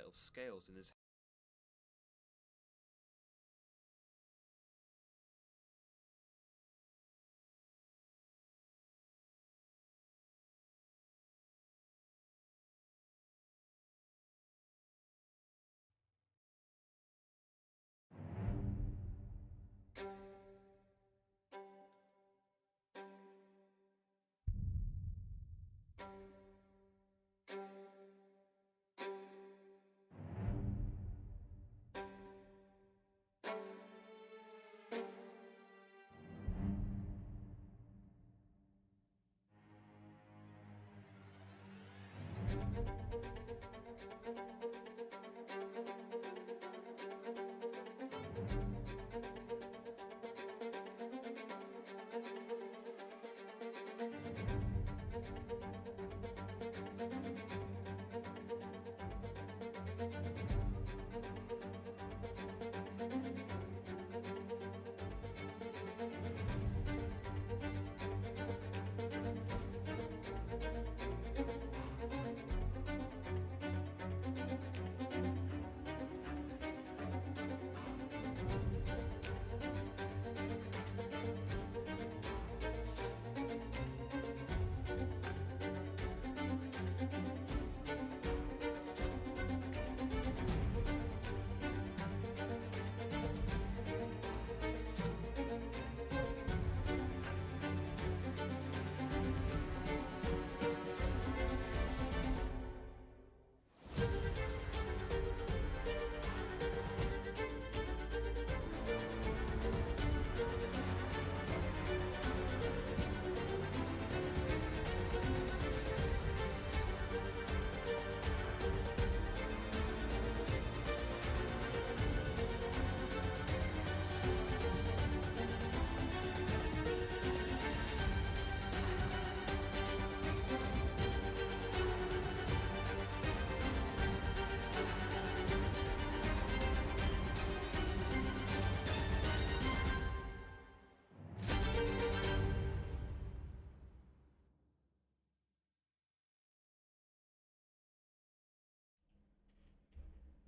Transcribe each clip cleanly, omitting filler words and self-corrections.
of scales in his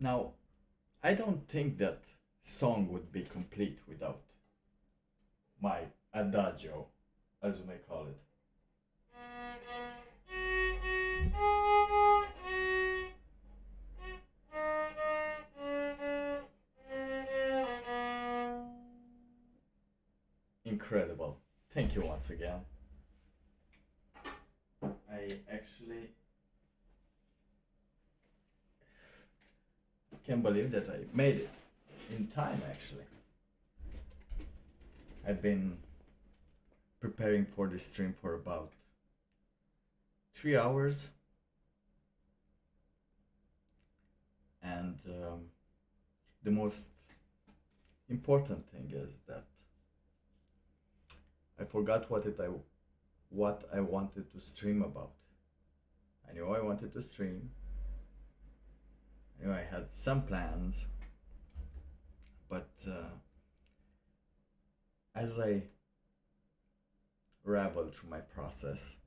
Now, I don't think that song would be complete without my adagio, as you may call it. Incredible. Thank you once again. I actually can't believe that I made it in time actually. I've been preparing for this stream for about 3 hours, and the most important thing is that I forgot what I wanted to stream about. I knew I wanted to stream. I knew I had some plans, but as I rabble through my process,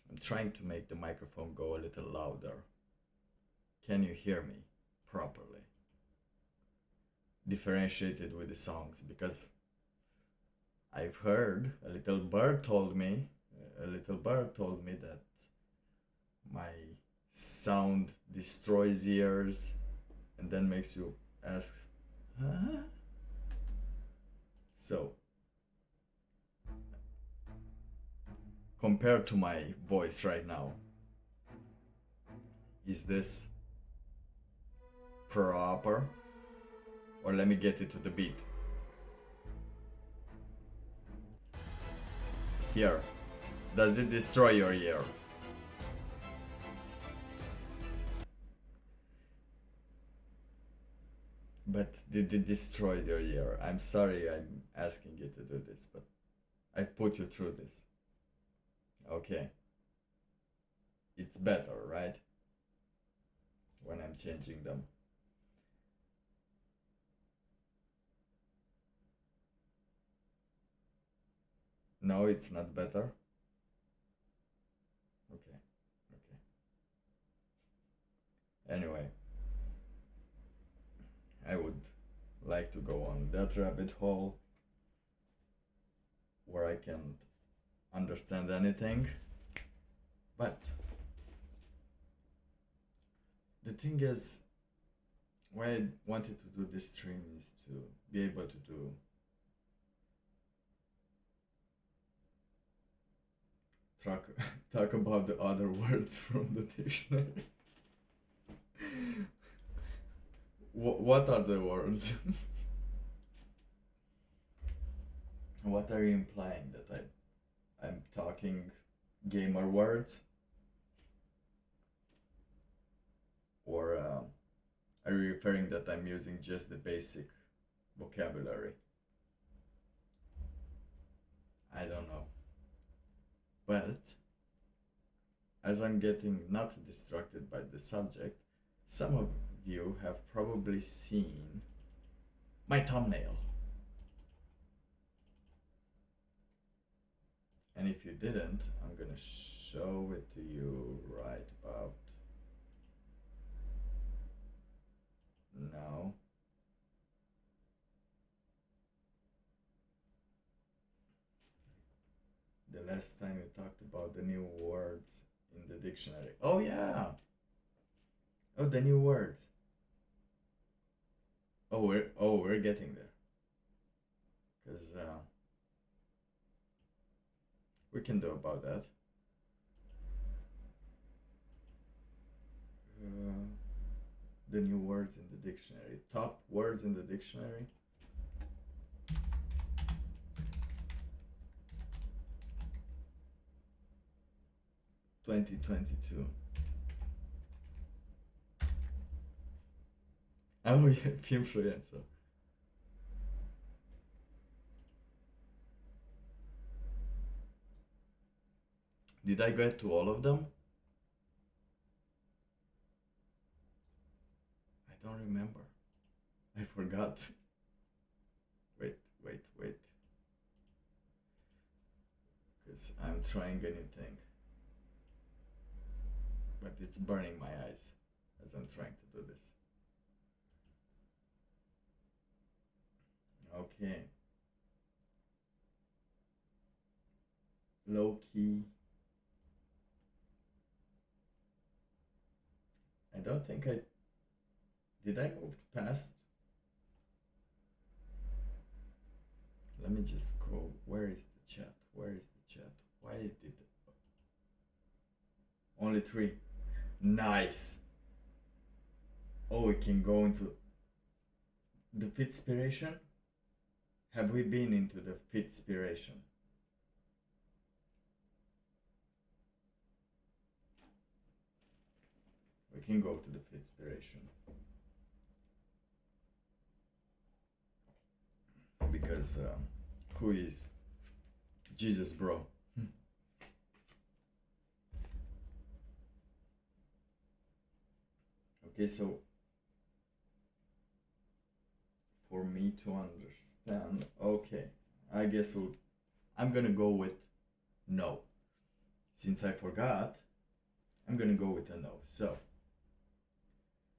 I'm trying to make the microphone go a little louder. Can you hear me properly? Differentiated with the songs, because I've heard a little bird told me that my sound destroys ears and then makes you ask, huh? So, compared to my voice right now, is this proper? Or let me get it to the beat. Here, does it destroy your ear? But did it destroy your ear? I'm sorry I'm asking you to do this, but I put you through this. Okay. It's better, right? When I'm changing them. No, it's not better. Okay. Anyway, I would like to go on that rabbit hole where I can't understand anything. But the thing is, why I wanted to do this stream is to be able to do talk about the other words from the dictionary. What are the words? What are you implying? That I'm talking gamer words? Or are you referring that I'm using just the basic vocabulary? I don't know. But as I'm getting not distracted by the subject, some of you have probably seen my thumbnail. And if you didn't, I'm gonna show it to you right about now. The last time you talked about the new words in the dictionary. Oh yeah. Oh, the new words. We're getting there. Cause we can do about that. The new words in the dictionary. Top words in the dictionary. (2022). Oh yeah, FINFLUENCER. Did I get to all of them? I don't remember. I forgot. Wait. Because I'm trying a new thing. But it's burning my eyes as I'm trying to do this. Okay. Low key. I don't think did I move past? Let me just go. Where is the chat? Why did it? Only 3. Nice. Oh, we can go into the Fitspiration. Have we been into the Fitspiration? We can go to the Fitspiration. Because who is Jesus, bro? Okay, so for me to understand, okay, I guess I'm gonna go with no. Since I forgot, I'm gonna go with a no. So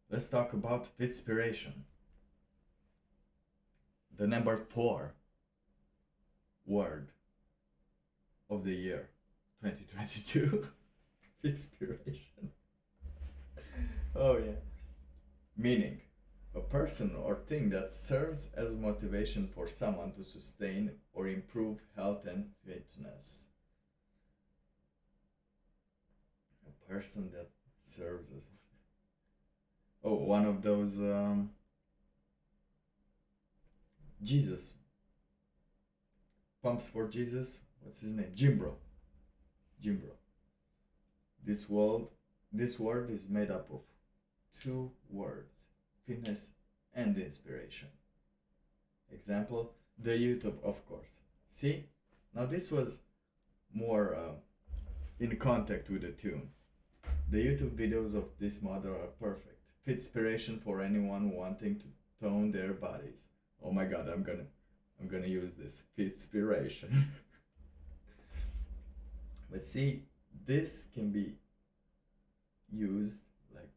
let's talk about Fitspiration. The number 4 word of the year 2022. Fitspiration. Oh yeah. Meaning, a person or thing that serves as motivation for someone to sustain or improve health and fitness. A person that serves as... Oh, one of those... Jesus. Pumps for Jesus. What's his name? Jim Bro. This word is made up of 2 words, fitness and inspiration. Example, the YouTube, of course. See? Now this was more in contact with the tune. The YouTube videos of this model are perfect. Fitspiration for anyone wanting to tone their bodies. Oh my god, I'm gonna use this. Fitspiration. But see, this can be used like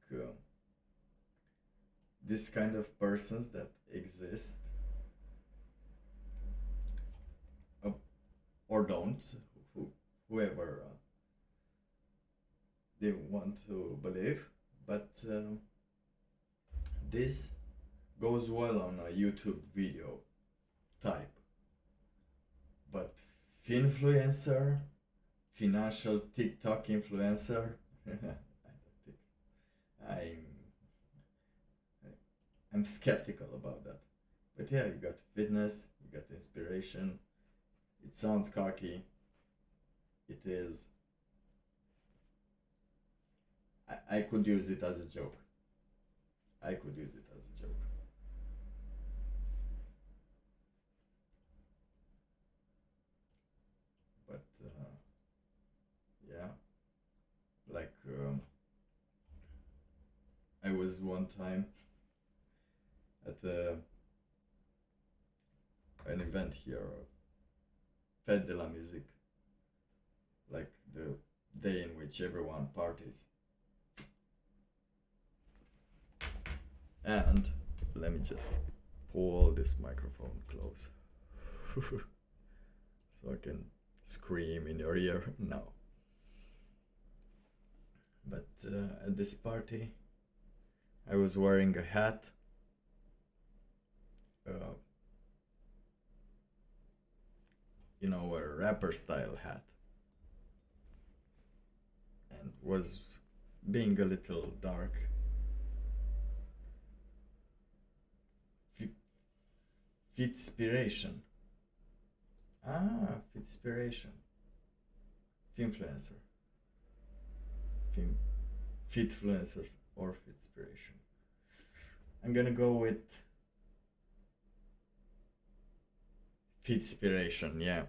this kind of persons that exist, or don't, whoever they want to believe, but this goes well on a YouTube video type. But finfluencer, financial TikTok influencer, I'm skeptical about that. But yeah, you got fitness, you got inspiration. It sounds cocky. It is. I could use it as a joke. I could use it as a joke. But yeah, like I was one time at an event here, Fête de la Musique, like the day in which everyone parties. And let me just pull this microphone close so I can scream in your ear now. But at this party, I was wearing a hat, you know, a rapper style hat, and was being a little dark. Fitspiration. Fitspiration. Finfluencer. Fitfluencers or Fitspiration. I'm gonna go with Fitspiration, yeah.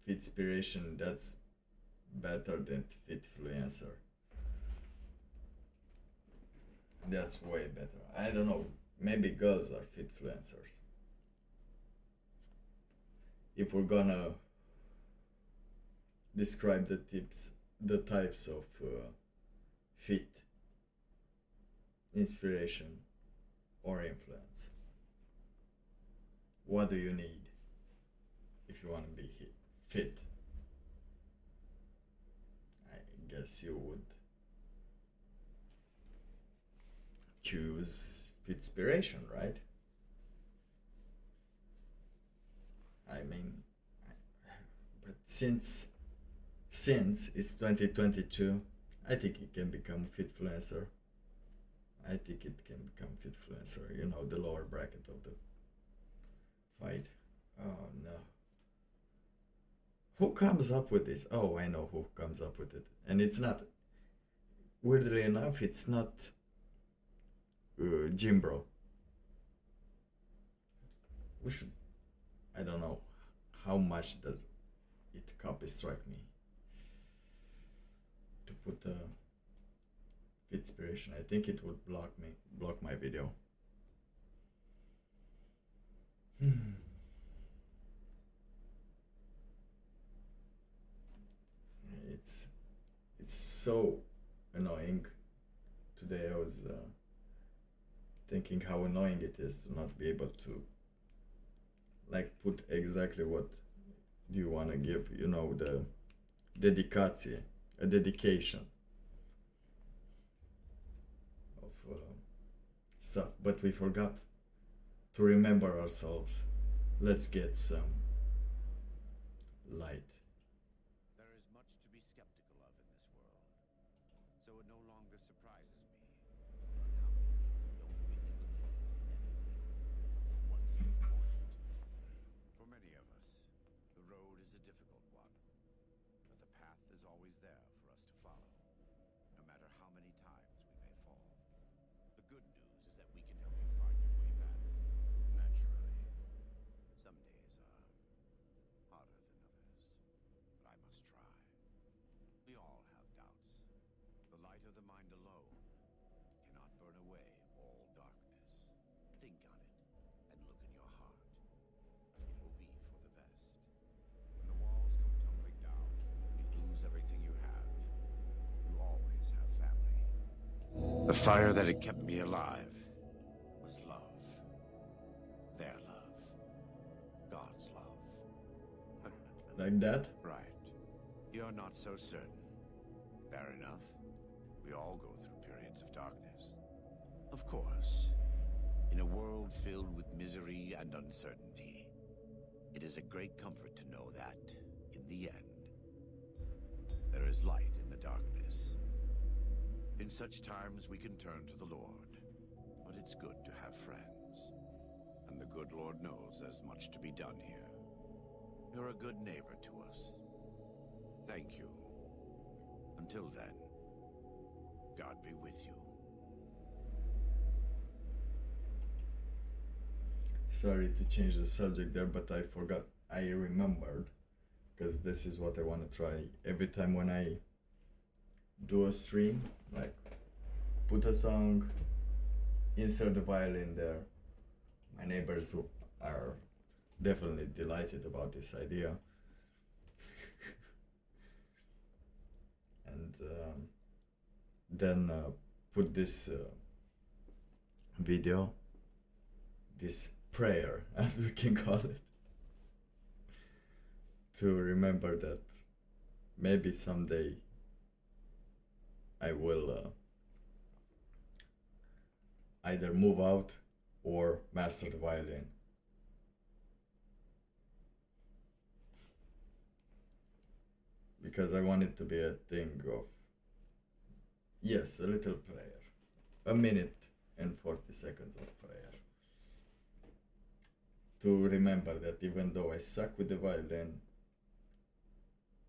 Fitspiration, that's better than Fitfluencer. That's way better. I don't know, maybe girls are Fitfluencers. If we're gonna describe the types of fit, inspiration, or influence, what do you need if you want to be fit? I guess you would choose Fitspiration, right? I mean, but since it's 2022, I think it can become Fitfluencer. I think it can become Fitfluencer, you know, the lower bracket of the fight. Oh no. Who comes up with this? Oh, I know who comes up with it. And it's not, weirdly enough, it's not Jim Bro. We should, I don't know how much does it copy strike me to put Fitspiration. I think it would block my video. It's so annoying. Today I was thinking how annoying it is to not be able to like put exactly what do you want to give, you know, the dedicație, a dedication of stuff, but we forgot to remember ourselves. Let's get some light. There is much to be skeptical of in this world, so it no longer surprises me how many people don't really believe in anything. What's the point? For many of us, the road is a difficult one, but the path is always there for us to follow, no matter how many times we may fall. The good news is that we can help you find your way back, naturally. Some days are harder than others, but I must try. We all have doubts. The light of the mind alone cannot burn away all darkness. Think on it and look in your heart. It will be for the best. When the walls come tumbling down, you lose everything you have. You always have family. The fire that had kept me alive like that. Right. You're not so certain. Fair enough. We all go through periods of darkness. Of course. In a world filled with misery and uncertainty, it is a great comfort to know that, in the end, there is light in the darkness. In such times we can turn to the Lord, but it's good to have friends. And the good Lord knows there's much to be done here. You're a good neighbor to us. Thank you. Until then, God be with you. Sorry to change the subject there, but I forgot. I remembered, because this is what I want to try every time when I do a stream, like put a song, insert the violin there. My neighbors are definitely delighted about this idea. And then put this video, this prayer, as we can call it, to remember that maybe someday I will either move out or master the violin. Because I want it to be a thing of, yes, a little prayer. A minute and 40 seconds of prayer. To remember that even though I suck with the violin,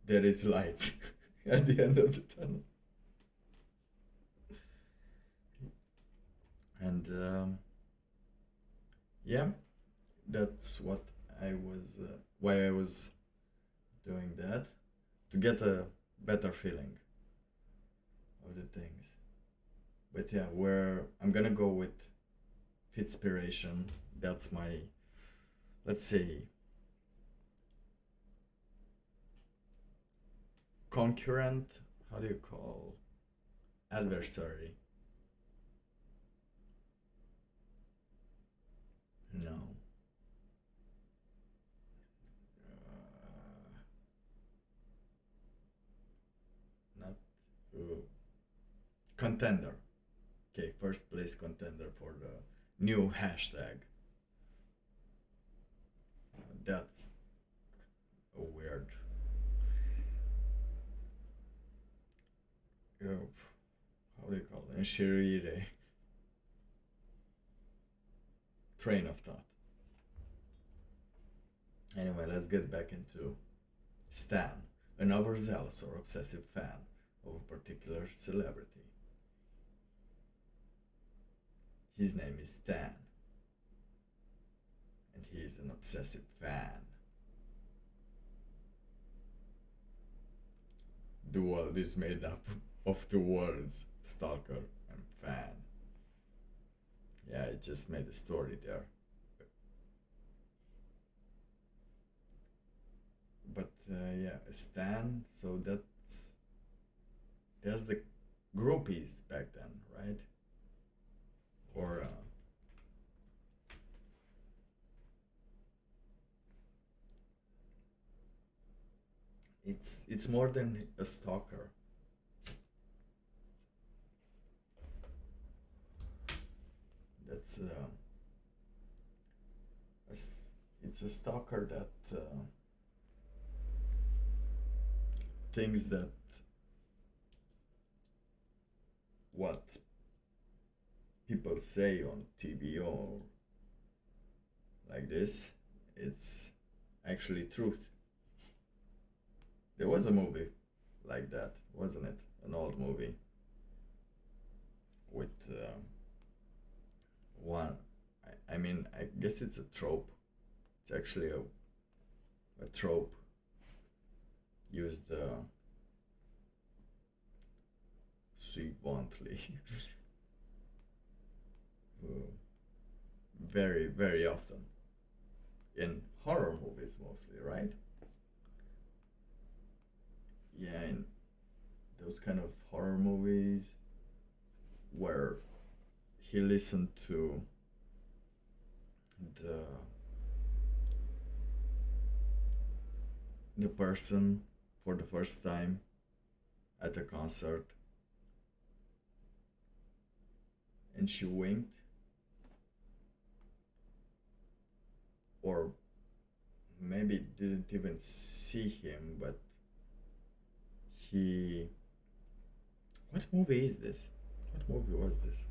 there is light at the end of the tunnel. And yeah, that's what I was, why I was doing that, to get a better feeling of the things. But yeah, I'm gonna go with Fitspiration. That's my, let's say, concurrent, how do you call, adversary. No. Not contender. Okay, first place contender for the new hashtag. That's a weird. How do you call it? Enchirire. Train of thought. Anyway, let's get back into Stan, an overzealous or obsessive fan of a particular celebrity. His name is Stan, and he is an obsessive fan. The world is made up of two words, stalker and fan. Yeah, I just made a story there. But yeah, Stan, so there's the groupies back then, right? Or it's more than a stalker. That's it's a stalker that thinks that what people say on TV or like this, it's actually truth. There was a movie like that, wasn't it? An old movie with one. I mean, I guess it's a trope. It's actually a trope used suivantly. Very, very often. In horror movies mostly, right? Yeah, in those kind of horror movies where he listened to the person for the first time at a concert and she winked, or maybe didn't even see him, but he... What movie is this? What movie was this?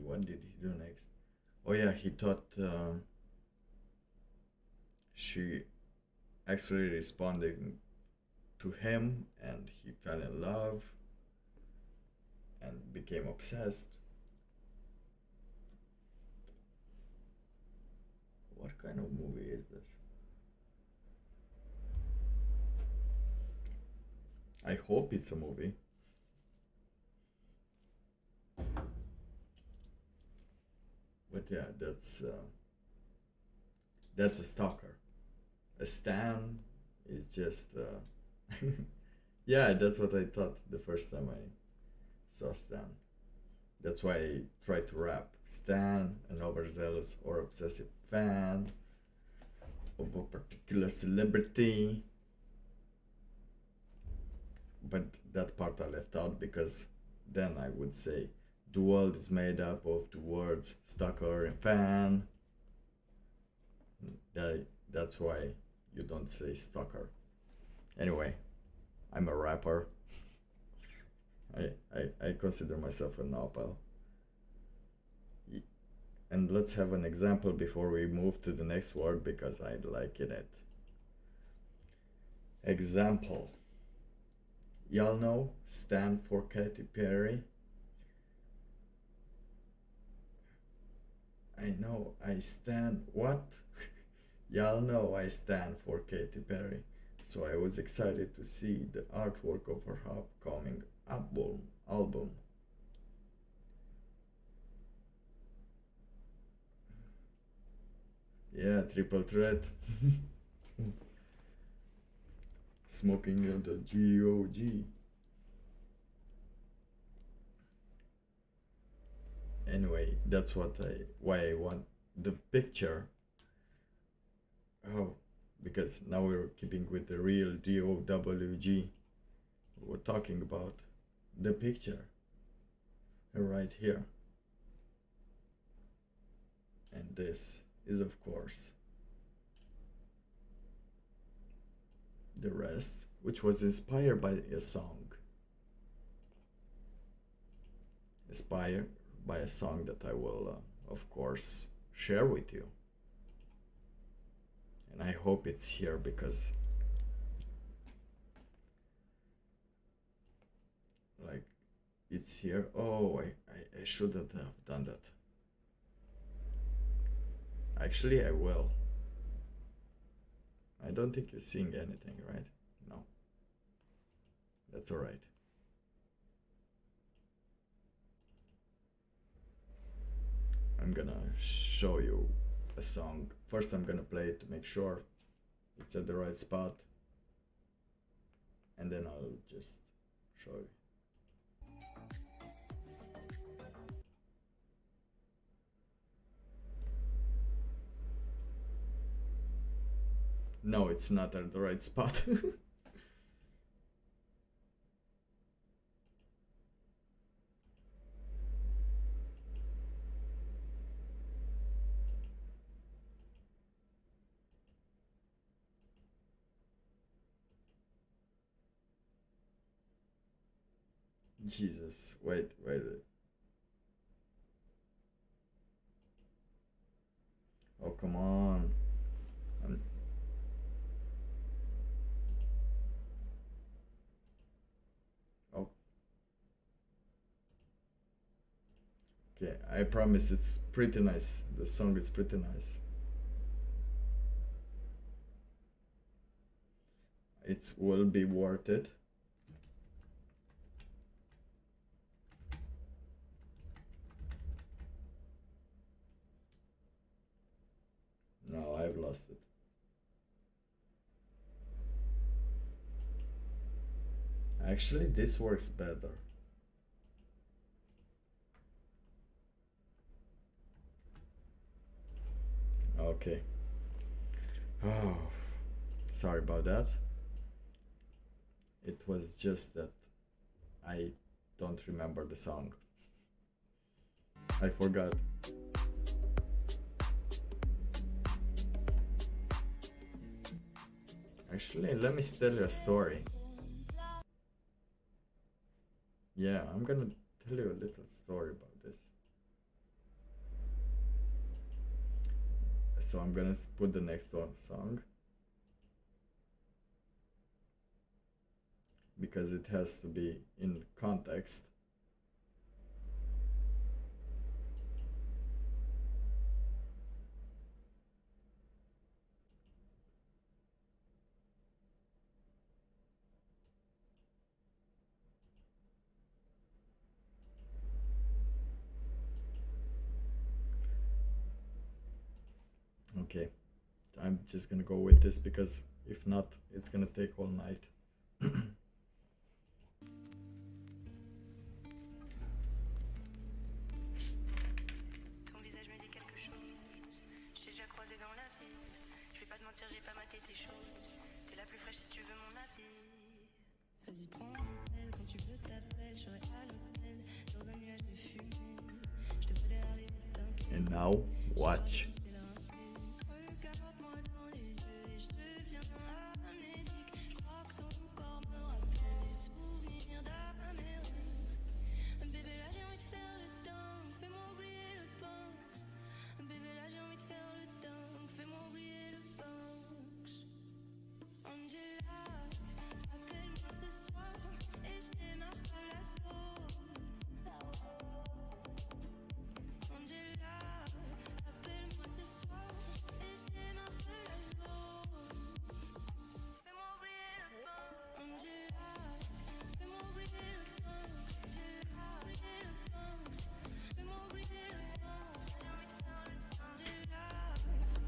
What did he do next? Oh yeah, he thought she actually responded to him, and he fell in love and became obsessed. What kind of movie is this? I hope it's a movie. But yeah, that's a stalker. A stan is just yeah, that's what I thought the first time I saw stan. That's why I tried to rap. Stan, an overzealous or obsessive fan of a particular celebrity. But that part I left out because then I would say the world is made up of the words stalker and fan. That's why you don't say stalker. Anyway, I'm a rapper. I consider myself a novel. And let's have an example before we move to the next word because I like it. Example. Y'all know stand for Katy Perry? I know I stand what? Y'all know I stand for Katy Perry. So I was excited to see the artwork of her upcoming album. Yeah, triple threat. Smoking the GOG. Anyway, that's why I want the picture. Oh, because now we're keeping with the real DOWG. We're talking about the picture right here. And this is, of course, the rest, which was inspired by a song. Inspired by a song that I will, of course, share with you. And I hope it's here because, like, it's here. Oh, I shouldn't have done that. Actually, I will. I don't think you're seeing anything, right? No. That's alright. I'm gonna show you a song. First I'm gonna play it to make sure it's at the right spot. And then I'll just show you. No, it's not at the right spot. Jesus, wait. Oh, come on. Oh. Okay, I promise it's pretty nice. The song is pretty nice. It will be worth it. No, I've lost it. Actually, this works better. Okay. Oh, sorry about that. It was just that I don't remember the song. I forgot. Actually, let me tell you a story. Yeah, I'm gonna tell you a little story about this. So I'm gonna put the next one song because it has to be in context. Okay, I'm just gonna go with this because if not, it's gonna take all night. Ton visage me dit quelque chose. Je t'ai déjà croisé dans la vie. Je vais pas te mentir, j'ai pas maté tes choses. T'es la plus fraîche si tu veux mon avis. Vas-y, prends elle quand tu veux t'appelles. Je serai à l'hôtel dans un nuage de fumée. Je te ferai aller vite. And now, watch. Regarde-moi dans les yeux et je deviens amnésique. Je crois que ton corps me rappelle les souvenirs d'Amérique. Bébé, là j'ai envie de faire le dingue, fais-moi oublier le Banks. Bébé, là j'ai envie de faire le dingue, fais-moi oublier le Banks. Angela, appelle-moi ce soir et je démarre de la sauce. Angela, appelle-moi ce soir et je démarre de la zone. Fais-moi oublier le Banks. Angela, fais-moi oublier le Banks. Angela, oublier le Banks. Fais-moi oublier le Banks. J'ai envie de faire le temps. Angela,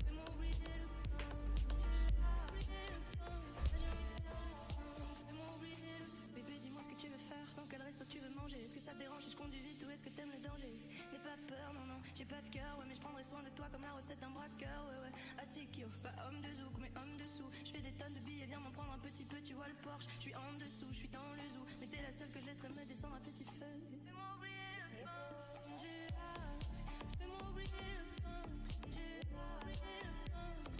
fais-moi oublier le Banks. Angela, oublier le Banks. J'ai envie de faire le temps. Fais-moi oublier le Banks. Bébé, dis-moi ce que tu veux faire. Dans quel resto tu veux manger? Est-ce que ça te dérange si je conduis vite ou est-ce que t'aimes le danger? N'aie pas peur, non, non, j'ai pas de cœur. Ouais, mais je prendrai soin de toi comme la recette d'un bras de cœur. Ouais, ouais, Atikio, pas homme de zouk, mais homme dessous. Je fais des tonnes de billets, viens m'en prendre un petit peu. Tu vois le Porsche, je suis en dessous, je suis dans le zoo. Mais t'es la seule que je laisserai me descendre à petit feu. Fais-moi oublier le Banks. Angela, fais-moi oublier le Banks. Angela, oublier le Banks.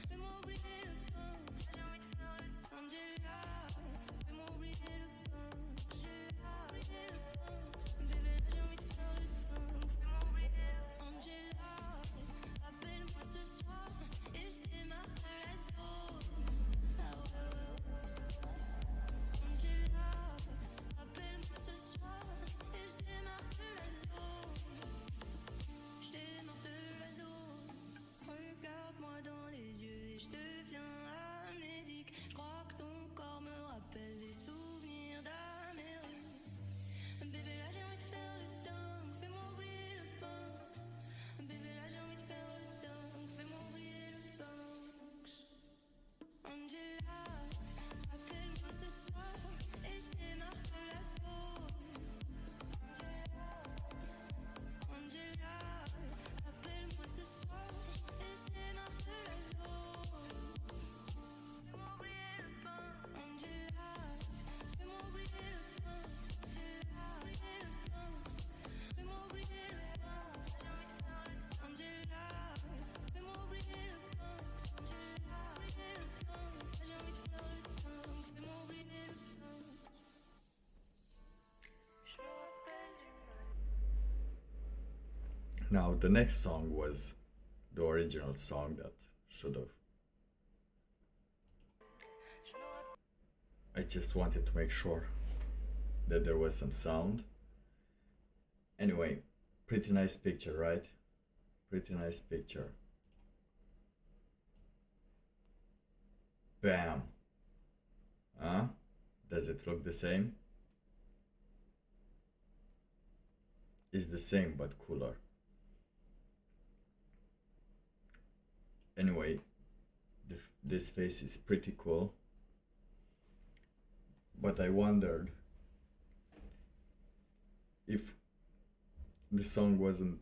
Fais-moi oublier le Banks. J'ai envie de faire le temps. Angela, fais-moi oublier le Banks. Angela, oublier le Banks. Bébé, là j'ai envie de faire le temps. Fais-moi oublier le Banks. Angela, appelle-moi ce soir et je démarre de la zone. Angela, appelle-moi ce soir et je démarre de la zone. Je démarre de la zone. Regarde-moi dans les yeux et je deviens amnésique. Je crois que ton corps me rappelle les souvenirs d'Amérique. Bébé, là j'ai envie de faire le dingue, fais-moi oublier le Banks. Bébé, là j'ai envie de faire le dingue, fais-moi oublier le Banks. Angela, appelle-moi ce soir et je démarre de la zone. Angela, appelle-moi ce soir et je démarre de la zone. Fais-moi oublier le Banks. Angela, fais-moi oublier le Banks. Angela, oublier le Banks. Fais-moi oublier le Banks. J'ai envie de faire le temps. Angela, fais-moi oublier le Banks. Angela, oublier le Banks. J'ai envie de faire le temps. Fais-moi oublier le Banks. Je me rappelle du Now, the next song was the original song that should have. I just wanted to make sure that there was some sound. Anyway, pretty nice picture, right? Pretty nice picture. Bam! Huh? Does it look the same? It's the same but cooler. Anyway, this face is pretty cool. But I wondered if the song wasn't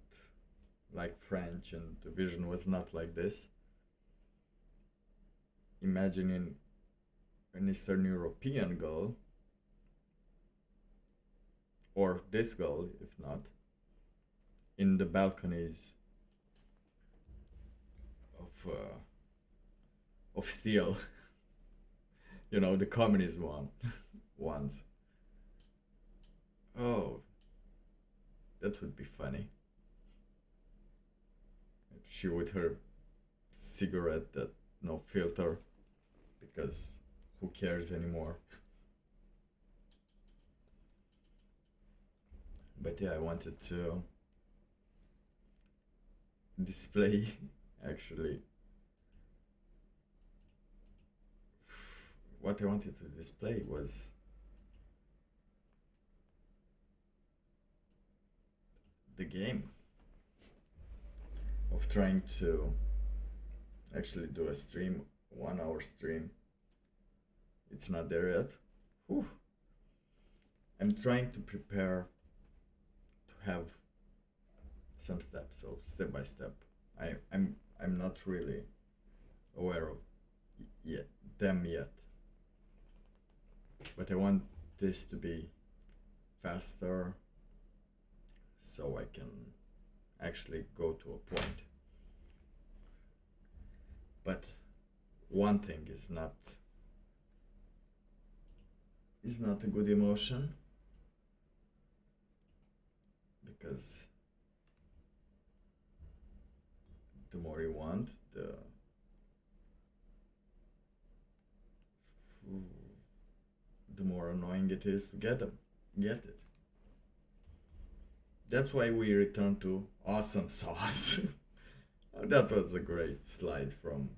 like French, and the vision was not like this. Imagining an Eastern European girl, or this girl, if not, in the balconies of steel, you know, the communist ones. Oh, that would be funny. She with her cigarette that no filter, because who cares anymore? But yeah, I wanted to display actually what I wanted to display was the game of trying to actually do a stream, 1 hour stream. It's not there yet. Whew. I'm trying to prepare to have some steps, so step by step. I'm not really aware of them yet, but I want this to be faster so I can actually go to a point. But one thing is not a good emotion, because the more you want, the more annoying it is to get it. That's why we return to awesome sauce. That was a great slide from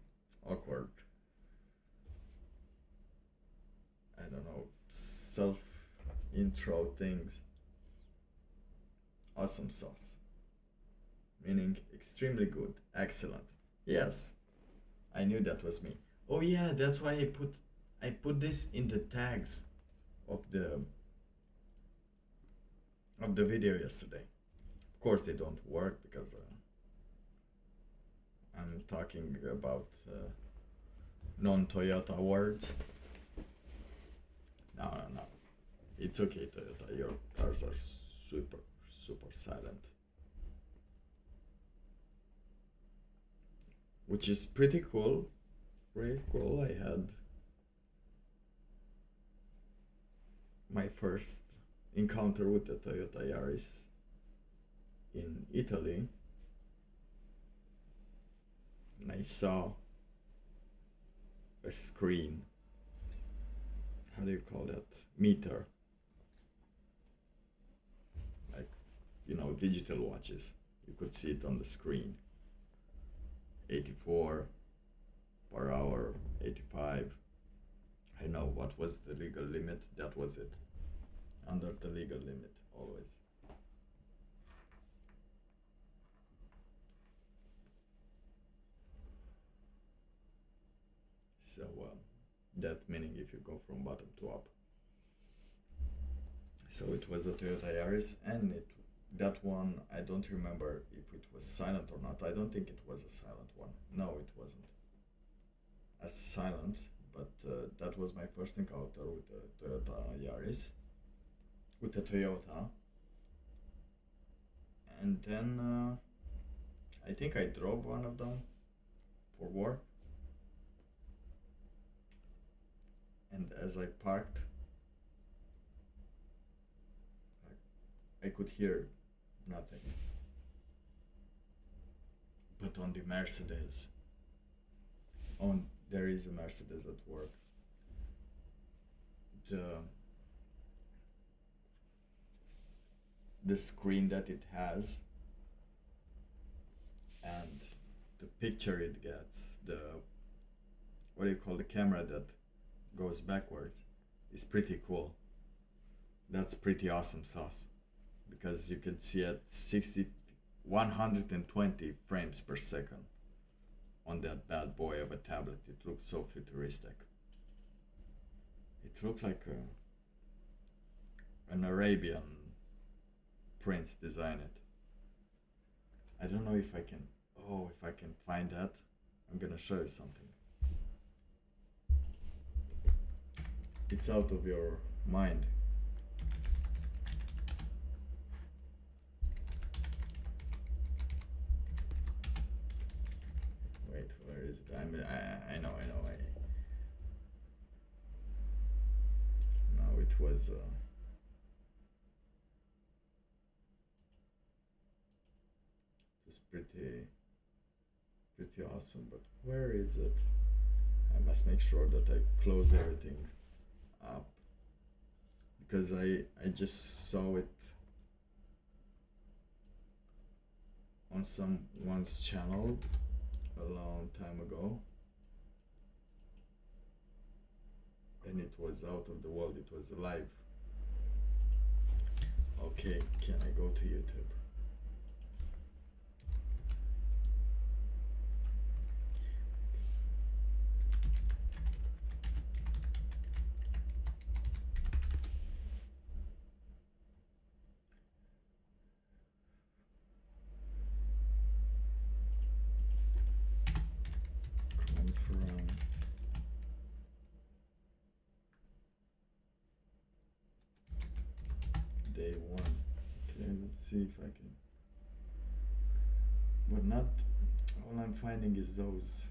awkward, I don't know, self intro things. Awesome sauce, meaning extremely good, excellent. Yes, I knew that was me. Oh yeah, that's why I put this in the tags of the video yesterday. Of course they don't work because I'm talking about non-Toyota words. No. It's okay, Toyota. Your cars are super silent. Which is pretty cool. I had my first encounter with the Toyota Yaris in Italy, and I saw a screen, how do you call that, meter, like, you know, digital watches. You could see it on the screen, 84 per hour, 85. I know what was the legal limit, that was it. Under the legal limit, always. So that meaning if you go from bottom to up. So it was a Toyota Yaris, and that one, I don't remember if it was silent or not. I don't think it was a silent one. No, it wasn't as silent, but that was my first encounter with the Toyota Yaris, with the Toyota. And then I think I drove one of them for work, and as I parked, I could hear nothing. But on the Mercedes, there is a Mercedes at work, the screen that it has and the picture it gets, what do you call the camera that goes backwards, is pretty cool. That's pretty awesome sauce, because you can see at 120 frames per second on that bad boy of a tablet. It looked so futuristic. It looked like an Arabian prince designed it. I don't know if I can. Oh, if I can find that, I'm gonna show you something. It's out of your mind. Wait, where is it? I know. No, it was. It's pretty awesome. But where is it? I must make sure that I close everything up, because I just saw it on someone's channel a long time ago, and it was out of the world. It was live. Okay, can I go to YouTube? Conference. Day 1. Okay, let's see if I can. But not all I'm finding is those.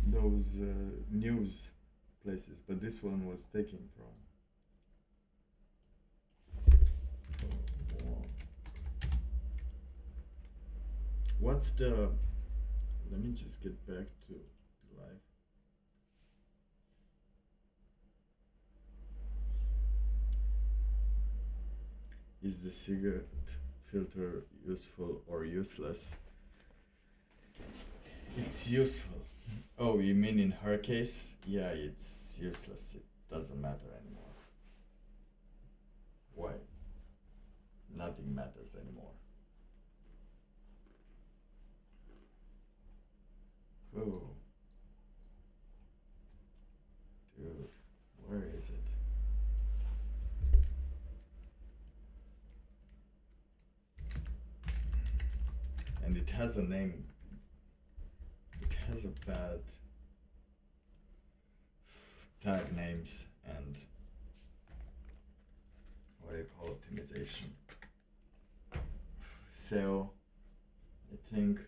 Those news places, but this one was taken from. Oh, what's the? Let me just get back to live. Is the cigarette filter useful or useless? It's useful. Oh, you mean in her case? Yeah, it's useless. It doesn't matter anymore. Why? Nothing matters anymore. Oh. Dude, where is it? And it has a name. It has a bad tag names and what do you call optimization? SEO, I think,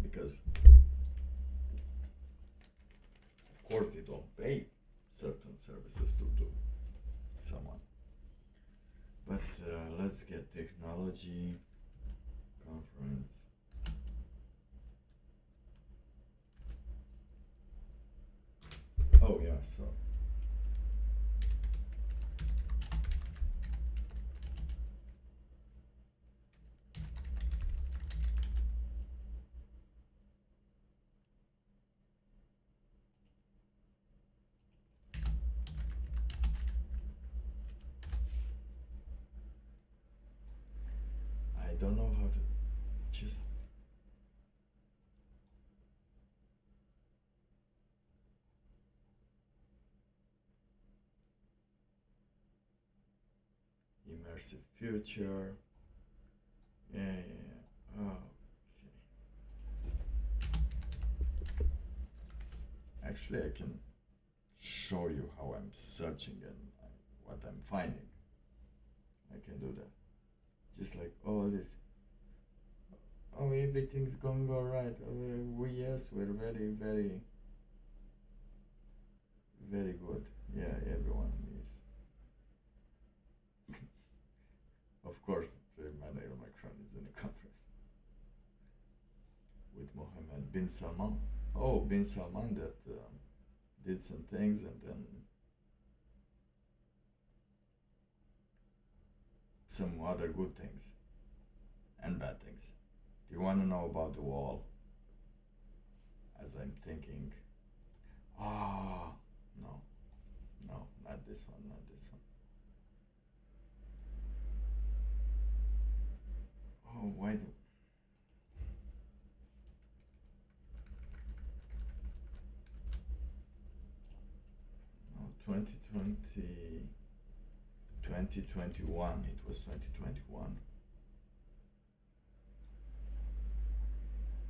because of course they don't pay certain services to do someone. But let's get technology conference. Oh yeah, so I don't know how to just immersive future. Yeah. Oh, okay. Actually, I can show you how I'm searching and what I'm finding. I can do that. Just like all this. Oh, everything's going all right. Yes, we're very, very, very good. Yeah, everyone is. Of course, Emmanuel Macron is in the conference with Mohammed bin Salman. Oh, bin Salman that did some things and then some other good things and bad things. Do you want to know about the wall? As I'm thinking, no, not this one, not this one. Oh, why do? 2020, 2021, it was 2021.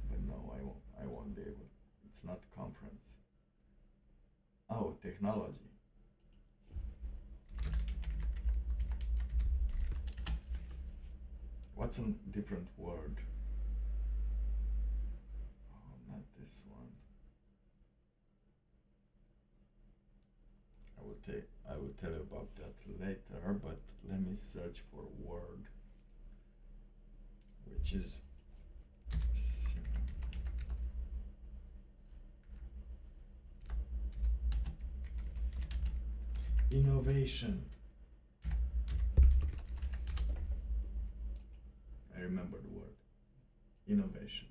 But no, I won't be able. It's not conference. Oh, technology. What's a different word? Oh, not this one. I will tell you about that later, but let me search for a word which is innovation. I remember the word innovation.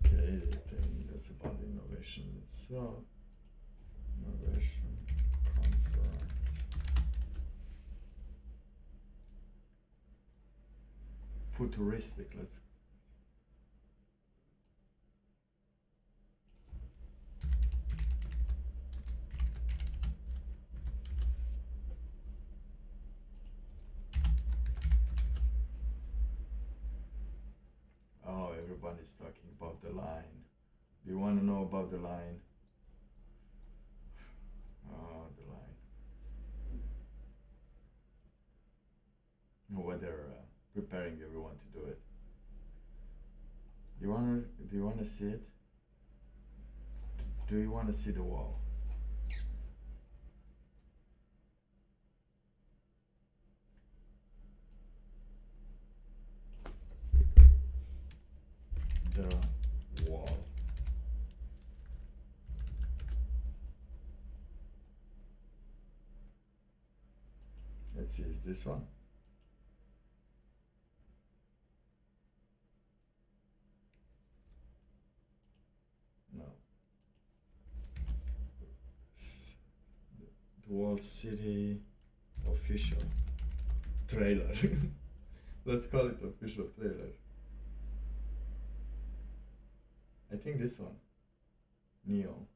Okay, that's about innovation itself. Innovation conference. Futuristic, let's. Oh, everybody's talking about the line. Do you want to know about the line? Oh, the line. What they're preparing everyone to do it. Do you want to see it? Do you want to see the wall? The wall. Let's see, is this one? No. The Wall City official trailer. Let's call it official trailer. I think this one. Neon.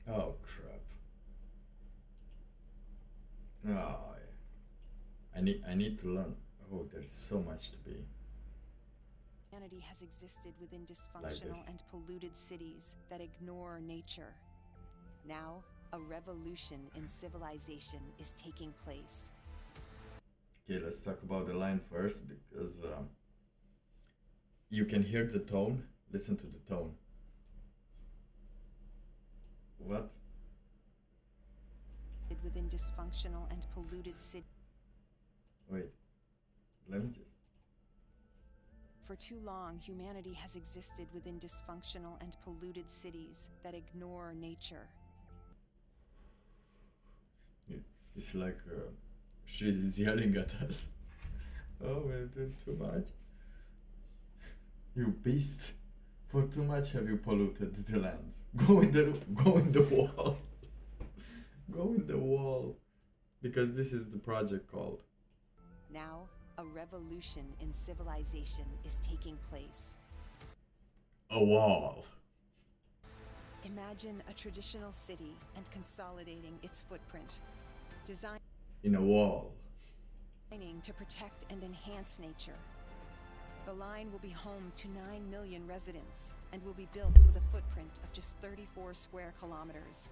Oh crap. Oh, I need to learn. Oh, there's so much to be. Humanity has existed within this. dysfunctional and polluted cities that ignore nature. Now, a revolution in civilization is taking place. Okay, let's talk about the line first because you can hear the tone. Listen to the tone. What? Within dysfunctional and polluted cities. Wait, let me just. For too long, humanity has existed within dysfunctional and polluted cities that ignore nature. It's like she's yelling at us. Oh, we're doing too much. You beasts! For too much have you polluted the lands. Go in the wall. Go in the wall. Because this is the project called. Now, a revolution in civilization is taking place. A wall. Imagine a traditional city and consolidating its footprint. Designing In a wall. to protect and enhance nature. The line will be home to 9 million residents and will be built with a footprint of just 34 square kilometers.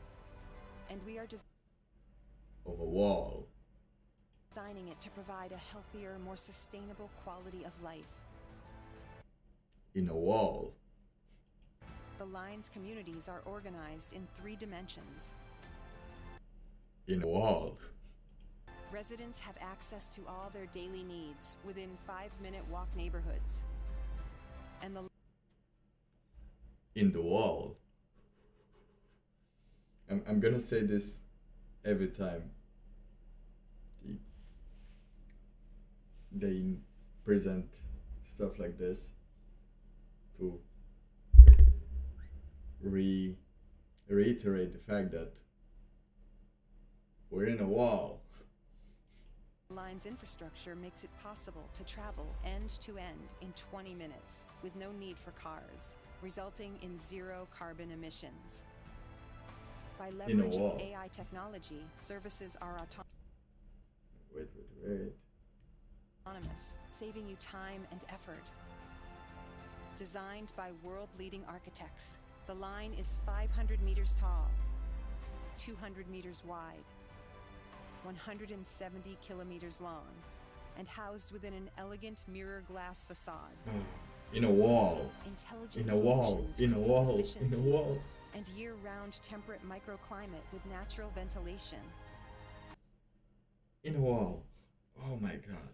And we are Of a wall. designing it to provide a healthier, more sustainable quality of life. In a wall. The line's communities are organized in 3 dimensions. In a wall. Residents have access to all their daily needs within 5-minute walk neighborhoods. And the In the wall. I'm gonna say this every time they present stuff like this to reiterate the fact that we're in a wall. line's infrastructure makes it possible to travel end to end in 20 minutes with no need for cars, resulting in 0 carbon emissions. By In a leveraging wall. AI technology, services are Wait. autonomous, saving you time and effort. Designed by world-leading architects, the line is 500 meters tall, 200 meters wide, 170 kilometers long, and housed within an elegant mirror glass facade. In a wall. Intelligent In a wall. solutions In a create wall. In a efficiency wall. and year-round temperate microclimate with natural ventilation. In a wall. Oh my god.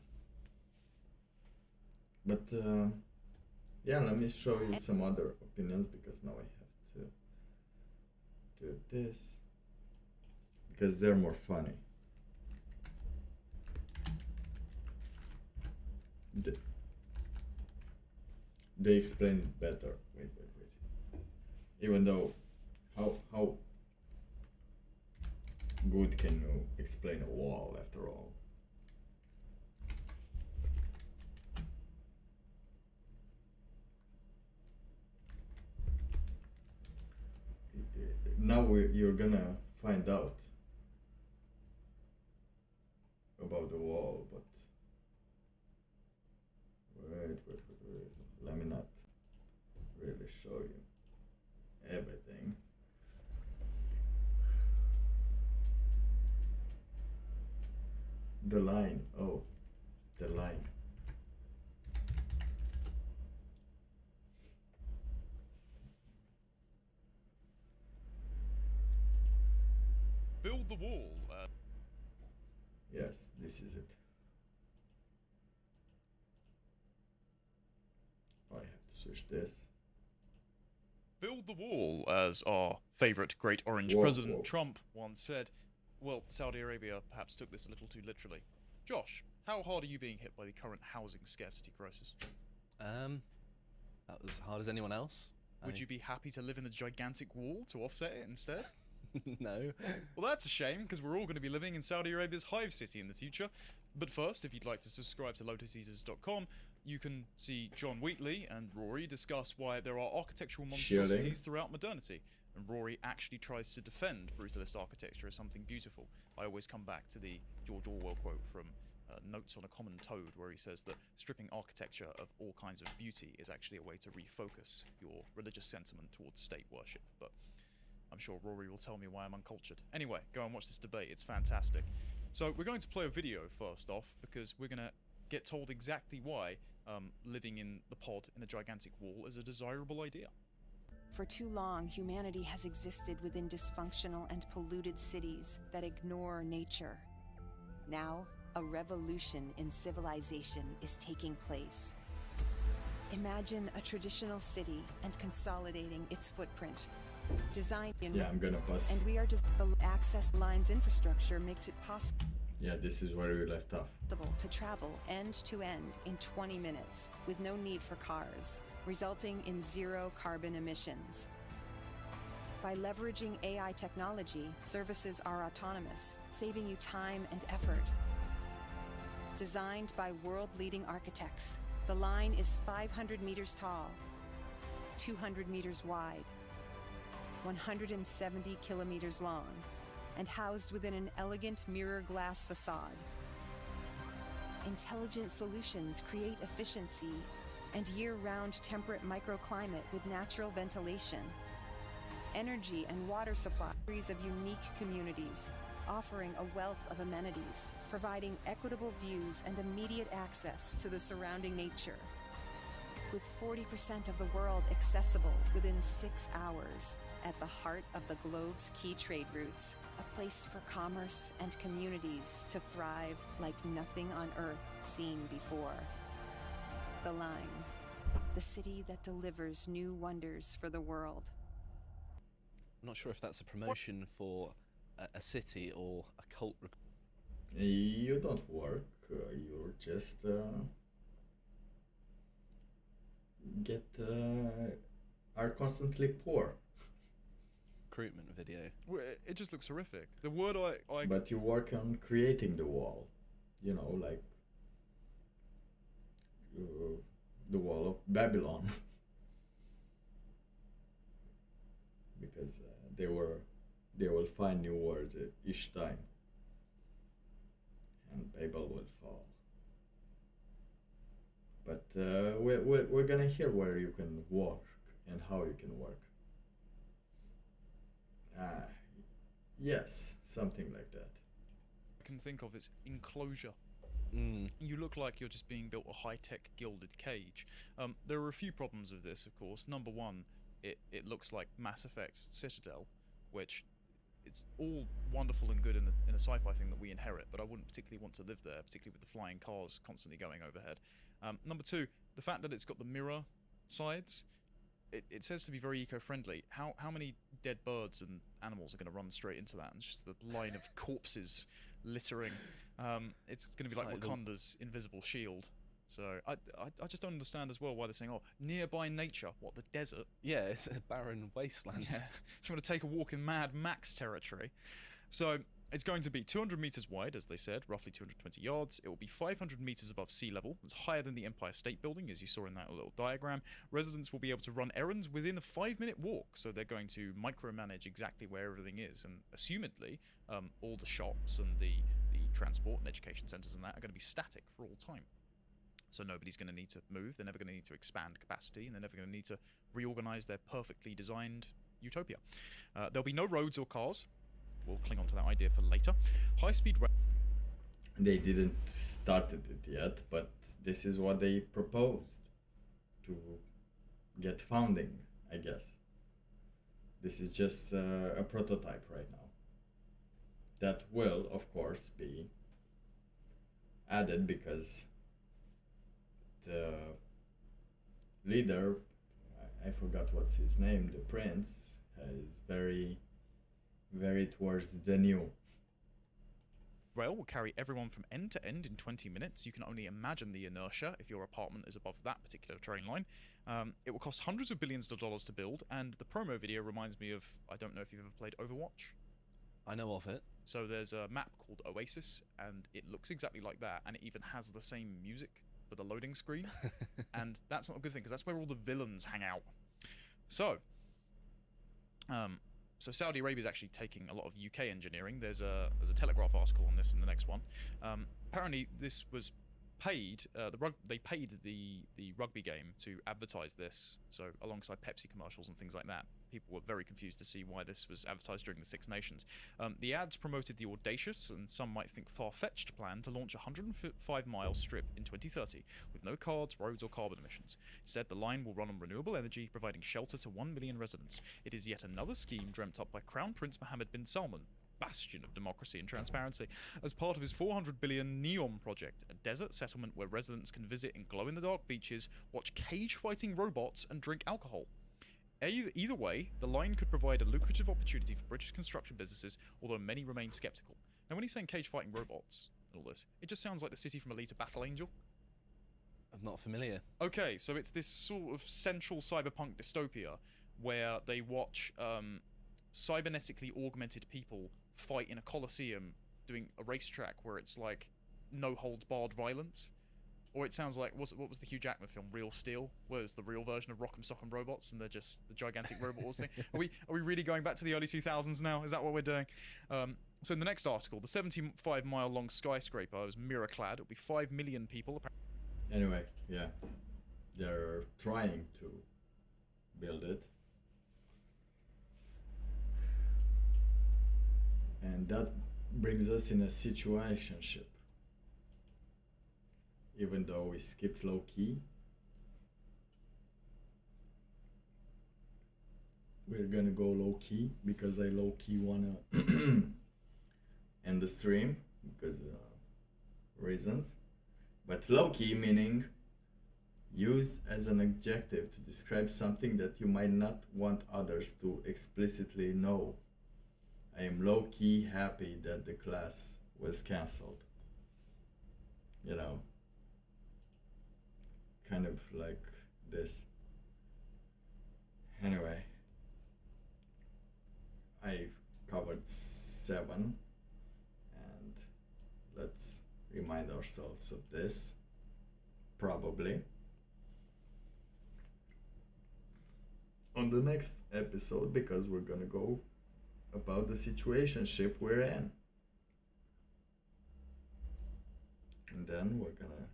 But yeah, let me show you some other opinions because now I have to do this because they're more funny. They explain it better. Wait. Even though, how good can you explain a wall after all? Now you're gonna find out about the wall, but wait. Let me not really show you everything. The line. Oh, the line. Build the wall. Yes, this is it. I have to switch this. Build the wall, as our favourite great orange Whoa, President whoa. Trump once said. Well, Saudi Arabia perhaps took this a little too literally. Josh, how hard are you being hit by the current housing scarcity crisis? That was as hard as anyone else. Would you be happy to live in a gigantic wall to offset it instead? No. Well, that's a shame, because we're all going to be living in Saudi Arabia's Hive City in the future. But first, if you'd like to subscribe to lotuseaters.com, you can see John Wheatley and Rory discuss why there are architectural monstrosities throughout modernity. And Rory actually tries to defend brutalist architecture as something beautiful. I always come back to the George Orwell quote from Notes on a Common Toad, where he says that stripping architecture of all kinds of beauty is actually a way to refocus your religious sentiment towards state worship. But I'm sure Rory will tell me why I'm uncultured. Anyway, go and watch this debate, it's fantastic. So we're going to play a video first off, because we're going to get told exactly why living in the pod in a gigantic wall is a desirable idea. For too long, humanity has existed within dysfunctional and polluted cities that ignore nature. Now, a revolution in civilization is taking place. Imagine a traditional city and consolidating its footprint. Designed in Yeah, I'm gonna bust. and we are just the access lines infrastructure makes it possible Yeah, this is where we left off. to travel end to end in 20 minutes with no need for cars, resulting in 0 carbon emissions. By leveraging AI technology, services are autonomous, saving you time and effort. Designed by world-leading architects, the line is 500 meters tall, 200 meters wide, 170 kilometers long, and housed within an elegant mirror glass facade. Intelligent solutions create efficiency and year-round temperate microclimate with natural ventilation, energy and water supply. Series of unique communities, offering a wealth of amenities, providing equitable views and immediate access to the surrounding nature. With 40% of the world accessible within 6 hours, at the heart of the globe's key trade routes, a place for commerce and communities to thrive like nothing on Earth seen before. The Line, the city that delivers new wonders for the world. I'm not sure if that's a promotion for a city or a cult. You don't work, you're just are constantly poor. Recruitment video. Well, it just looks horrific. The word I But you work on creating the wall, you know, like the wall of Babylon, because they will find new words each time, and Babel will fall. But we're gonna hear where you can work and how you can work. Yes, something like that. can think of is enclosure. Mm. You look like you're just being built a high-tech gilded cage. There are a few problems with this, of course. Number one, it looks like Mass Effect's Citadel, which it's all wonderful and good in a sci-fi thing that we inherit, but I wouldn't particularly want to live there, particularly with the flying cars constantly going overhead. Number two, the fact that it's got the mirror sides, it says to be very eco-friendly. How many dead birds and animals are going to run straight into that? And it's just the line of corpses littering. It's going to be like Wakanda's invisible shield. So I just don't understand as well why they're saying, oh, nearby nature. What, the desert? Yeah, it's a barren wasteland. Yeah, if you want to take a walk in Mad Max territory. So it's going to be 200 meters wide, as they said, roughly 220 yards. It will be 500 meters above sea level. It's higher than the Empire State Building, as you saw in that little diagram. Residents will be able to run errands within a 5-minute walk, so they're going to micromanage exactly where everything is. And assumedly, all the shops and the transport and education centres and that are going to be static for all time. So nobody's going to need to move, they're never going to need to expand capacity, and they're never going to need to reorganize their perfectly designed utopia. There'll be no roads or cars. We'll cling on to that idea for later. High-speed rail. They didn't started it yet, but this is what they proposed to get funding, I guess. This is just a prototype right now. That will, of course, be added because the leader, I forgot what's his name, the prince, is very towards the new. Rail will carry everyone from end to end in 20 minutes. You can only imagine the inertia if your apartment is above that particular train line. It will cost hundreds of billions of dollars to build, and the promo video reminds me of, I don't know if you've ever played Overwatch. I know of it. So there's a map called Oasis, and it looks exactly like that, and it even has the same music for the loading screen. And that's not a good thing, because that's where all the villains hang out. So Saudi Arabia is actually taking a lot of UK engineering. There's a Telegraph article on this in the next one. Apparently this was paid, they paid the rugby game to advertise this, so alongside Pepsi commercials and things like that. People were very confused to see why this was advertised during the Six Nations. The ads promoted the audacious, and some might think far-fetched, plan to launch a 105-mile strip in 2030, with no cars, roads or carbon emissions. Instead, the line will run on renewable energy, providing shelter to 1 million residents. It is yet another scheme dreamt up by Crown Prince Mohammed bin Salman, bastion of democracy and transparency, as part of his $400 billion NEOM project, a desert settlement where residents can visit in glow-in-the-dark beaches, watch cage-fighting robots, and drink alcohol. Either way, the line could provide a lucrative opportunity for British construction businesses, although many remain sceptical. Now, when he's saying cage-fighting robots and all this, it just sounds like the city from Alita Battle Angel. I'm not familiar. Okay, so it's this sort of central cyberpunk dystopia where they watch cybernetically augmented people fight in a coliseum doing a racetrack where it's like no holds barred violence. Or it sounds like what was the Hugh Jackman film Real Steel, where it's the real version of Rock'em Sock'em Robots and they're just the gigantic robot wars thing. Are we really going back to the early 2000s now? Is that what we're doing? So in the next article, the 75-mile long skyscraper is mirror clad. It'll be 5 million people. Anyway, yeah, they're trying to build it, and that brings us in a situationship. Even though we skipped low key, we're gonna go low key because I low key wanna end the stream because reasons. But low key meaning used as an adjective to describe something that you might not want others to explicitly know. I am low key happy that the class was cancelled. You know. Kind of like this. Anyway, I've covered 7, and let's remind ourselves of this. Probably on the next episode, because we're gonna go about the situationship we're in, and then we're gonna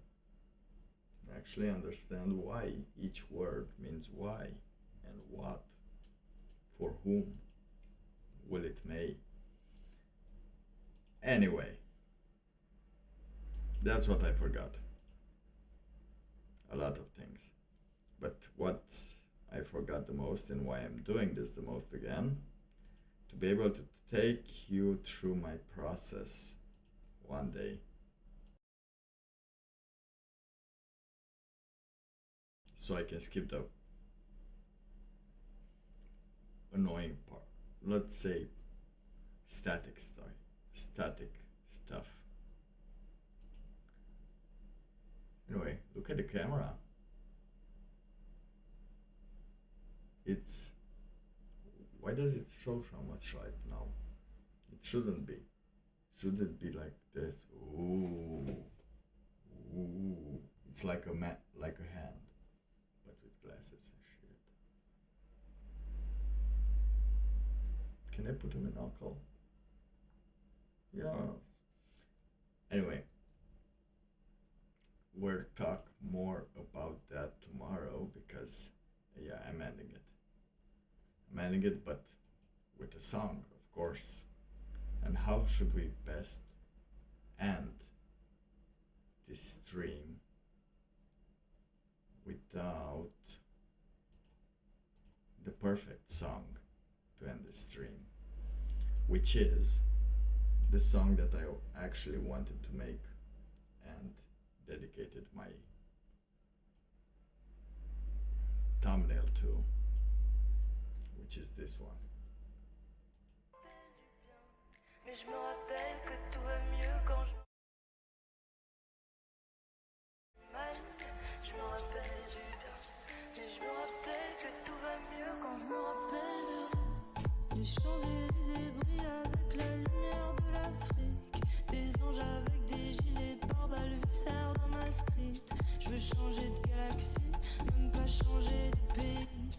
actually understand why each word means why and what, for whom, will it may. Anyway, that's what I forgot. A lot of things. But what I forgot the most and why I'm doing this the most again, to be able to take you through my process one day. So I can skip the annoying part. Let's say static stuff. Anyway, look at the camera. Why does it show so much light now? It shouldn't be. Should it be like this? Ooh. It's like a hand. Glasses and shit. Can I put them in alcohol? Yes. Anyway, we'll talk more about that tomorrow because, yeah, I'm ending it, but with a song, of course. And how should we best end this stream without the perfect song to end the stream, which is the song that I actually wanted to make and dedicated my thumbnail to, which is this one. Mais je me rappelle que tout va mieux quand je mal. Je me rappelle du bien. Mais je me rappelle que tout va mieux quand je me rappelle. Les Champs-Élysées brillent avec la lumière de l'Afrique. Des anges avec des gilets pare-balles viscèrent dans ma street. Je veux changer de galaxie, même pas changer de pays.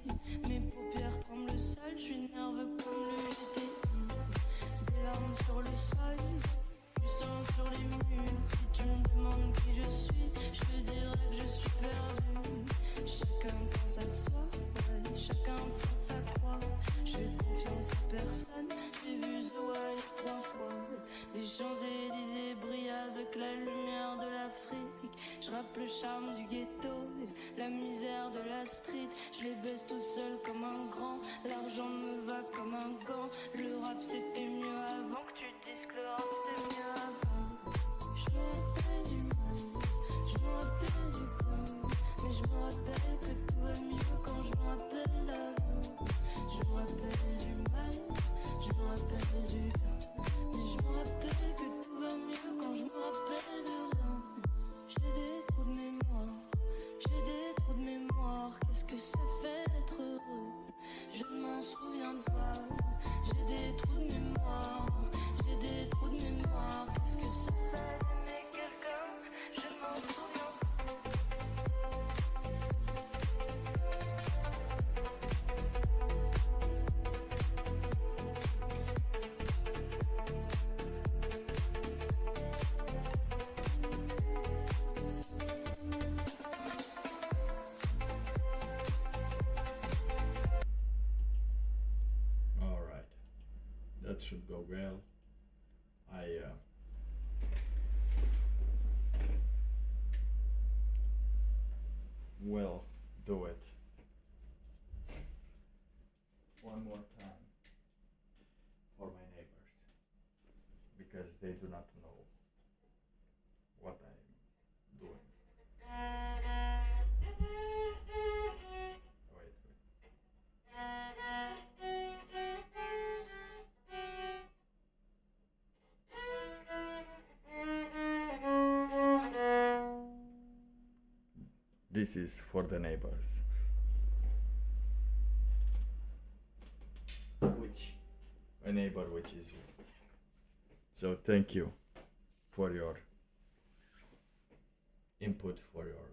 Mes paupières tremblent seules, je suis nerveux comme le GT. Des larmes sur le sol, du sang sur les murs. Si tu me demandes qui je suis, je te dirai que je suis perdu. Chacun pense à soi, ouais, chacun porte sa croix. Je fais confiance à personne, j'ai vu The Wire 3 fois. Les Champs-Élysées brillent avec la lumière de l'Afrique. Je rappe le charme du ghetto, la misère de la street. Je les baisse tout seul comme un grand, l'argent me va comme un gant. Le rap c'était mieux avant que tu dises que le rap c'est mieux avant. Je me rappelle du mal, je me rappelle du pain. Mais je me rappelle que tout va mieux quand je me rappelle avant. Je me rappelle du mal, je me rappelle du bien. Mais je me rappelle que tout va mieux quand je me rappelle de rien. J'ai des trous de mémoire, j'ai des trous de mémoire. Qu'est-ce que ça fait d'être heureux? Je ne m'en souviens pas. J'ai des trous de mémoire, j'ai des trous de mémoire. Qu'est-ce que ça fait d'aimer quelqu'un? All right, that should go well. I will do it one more time for my neighbors because they do not know what I'm doing. Wait. This is for the neighbors. Which a neighbor which is you. So thank you for your input, for your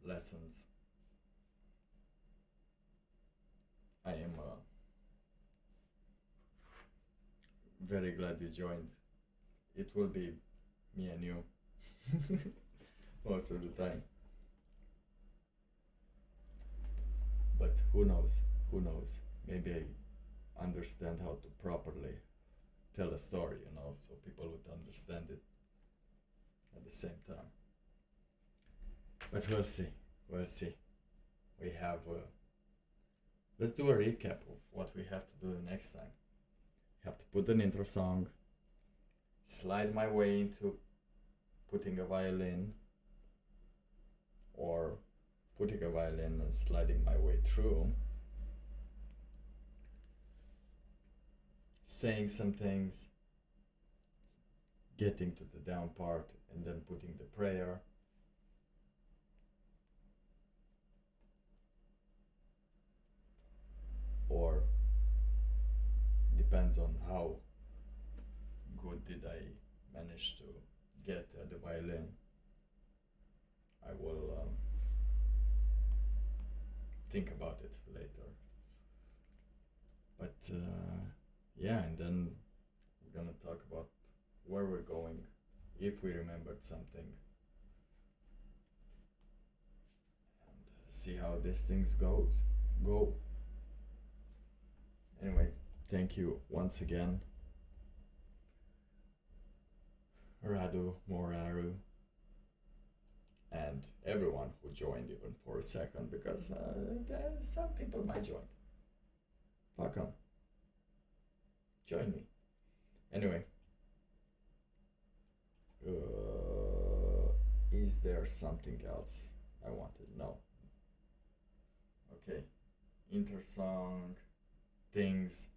lessons. I am very glad you joined. It will be me and you most of the time. But who knows? Who knows? Maybe I understand how to properly tell a story, you know, so people would understand it at the same time. But we'll see. We'll see. We have. Let's do a recap of what we have to do the next time. Have to put an intro song, slide my way into putting a violin, or putting a violin and sliding my way through, saying some things, getting to the down part, and then putting the prayer. Or depends on how good did I manage to get the violin. I will think about it later. But yeah, and then we're gonna talk about where we're going, if we remembered something, and see how these things go. Anyway, thank you once again, Radu, Moraru, and everyone who joined even for a second, because some people might join. Fuck 'em. Join me. Anyway, is there something else I wanted? No. Okay. Intersong, things,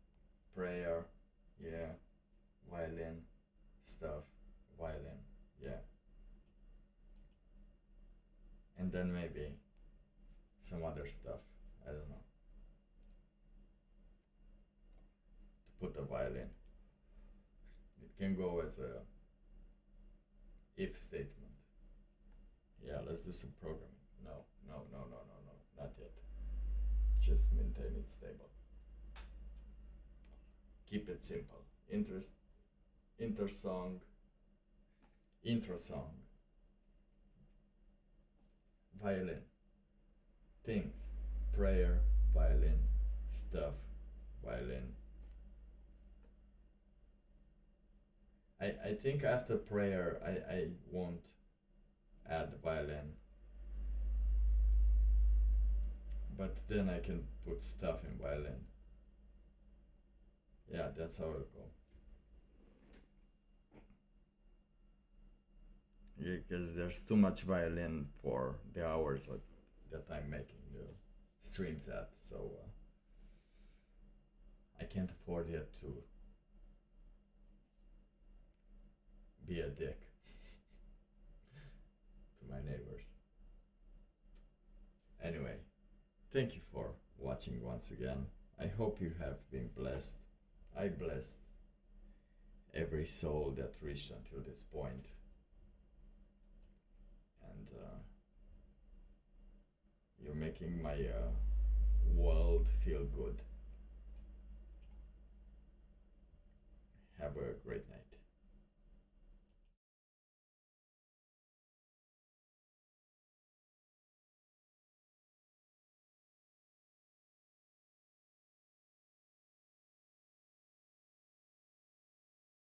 prayer, yeah. Violin, stuff, violin, yeah. And then maybe some other stuff, I don't know. To put a violin. It can go as a if statement. Yeah, let's do some programming. No, not yet. Just maintain it stable. Keep it simple. Intersong, intro song, violin, things, prayer, violin, stuff, violin. I think after prayer I won't add violin, but then I can put stuff in violin. Yeah, that's how it'll go. Yeah, because there's too much violin for the hours that I'm making the streams at, so I can't afford yet to be a dick to my neighbors. Anyway, thank you for watching once again. I hope you have been blessed. I blessed every soul that reached until this point. And and you're making my world feel good. Have a great night.